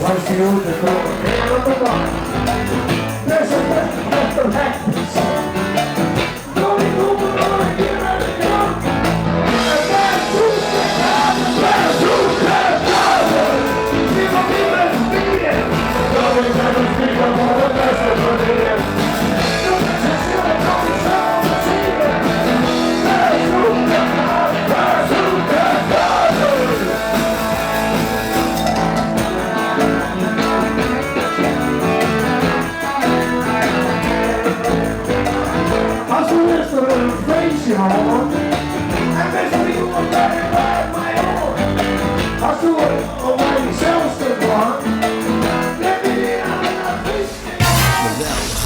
Once you hold the door, hand on the bar. There's a breath of the practice. Going over and get ready to go. And that's who's the God, that's who's the God. People be let's beat it. Going to speak up all the best of the day. No necessarily going to see it. That's who's the God, that's who's the God. Inflation on, and there's people who better ride my own. I saw it on my self-stick one. Let me in on the fish.